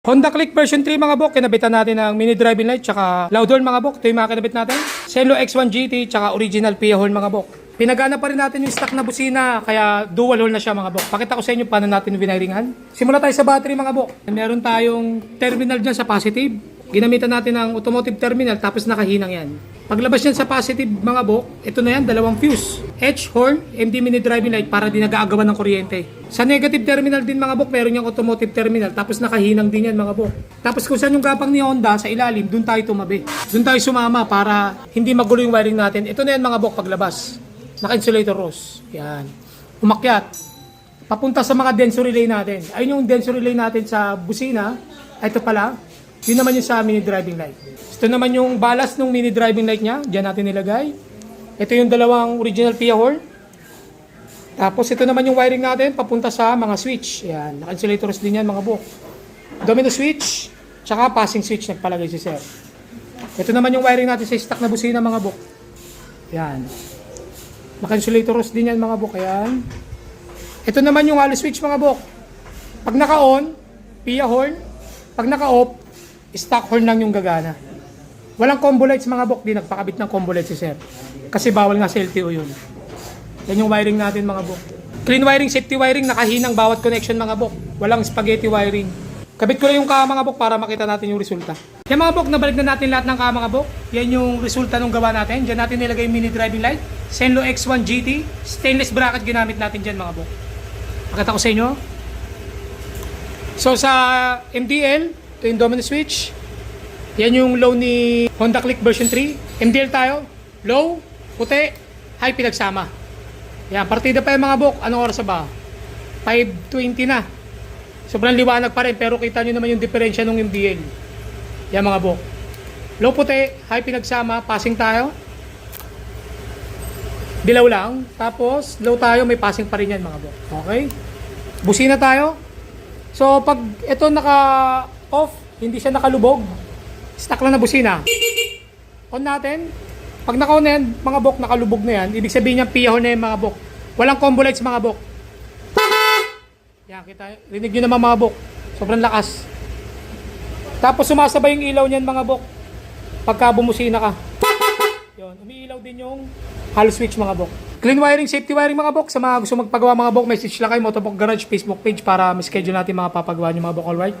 Honda Click version 3 mga bok, kinabitan natin ng mini driving light tsaka loud horn mga bok. Ito yung mga kinabit natin. Celo X1 GT tsaka original PIA horn mga bok. Pinagana pa rin natin yung stock na busina kaya dual horn na siya mga bok. Pakita ko sa inyo paano natin winaringan. Simula tayo sa battery mga bok. Meron tayong terminal dyan sa positive. Ginamitan natin ng automotive terminal tapos nakahinang yan. Paglabas yan sa positive mga bok, ito na yan, dalawang fuse. H horn, MD mini driving light para di nag-aagawan ng kuryente. Sa negative terminal din mga bok, meron yung automotive terminal tapos nakahinang din yan mga bok. Tapos kung saan yung gapang ni Honda sa ilalim, dun tayo tumabi. Dun tayo sumama para hindi magulo yung wiring natin. Ito na yan mga bok paglabas. Naka-insulator rose. Yan. Umakyat. Papunta sa mga denso relay natin. Ayun yung denso relay natin sa busina. Ito pala. Yun naman yung sa mini driving light. Ito naman yung balas ng mini driving light niya. Diyan natin nilagay. Ito yung dalawang original PIA horn. Tapos ito naman yung wiring natin papunta sa mga switch. Yan. Naka-insulators din yan mga bok. Domino switch. Tsaka passing switch nagpalagay si sir. Ito naman yung wiring natin sa stock na busina mga bok. Yan. Naka-insulators din yan mga bok. Yan. Ito naman yung hollow switch mga bok. Pag naka-on, PIA horn. Pag naka-off, stock horn lang yung gagana. Walang combo lights mga bok, di nagpakabit ng combo lights si sir. Kasi bawal nga sa LTO yun. Yan yung wiring natin mga bok. Clean wiring, safety wiring, nakahinang bawat connection mga bok. Walang spaghetti wiring. Kabit ko lang yung kama mga bok para makita natin yung resulta. Yan mga bok, nabalik na natin lahat ng kama mga bok. Yan yung resulta nung gawa natin. Diyan natin nilagay yung mini driving light. Celo X1 GT. Stainless bracket ginamit natin dyan mga bok. Pakita ko sa inyo. So sa MDL, ito yung domino switch. Yan yung low ni Honda Click version 3. MDL tayo. Low, puti, high pinagsama. Yan, partida pa yung mga bok. Anong oras ba? 5:20 na. Sobrang liwanag pa rin pero kita nyo naman yung diferensya ng MDL. Yan mga bok. Low puti, high pinagsama, passing tayo. Dilaw lang. Tapos low tayo, may passing pa rin yan mga bok. Okay? Busina tayo. So pag ito naka-off, hindi siya nakalubog. Stock lang na busina. On natin. Pag naka-on na yan, mga bok, nakalubog na yan. Ibig sabihin niya, PIA horn na yan mga bok. Walang combo lights mga bok. Yan, kita. Rinig nyo naman mga bok. Sobrang lakas. Tapos sumasabay yung ilaw niyan mga bok. Pagka bumusina ka. Yun, umiilaw din yung hollow switch mga bok. Clean wiring, safety wiring mga bok. Sa mga gusto magpagawa mga bok, message lang kayo Motovlog Garage Facebook page para ma-schedule natin mga papagawa nyo mga bok, alright?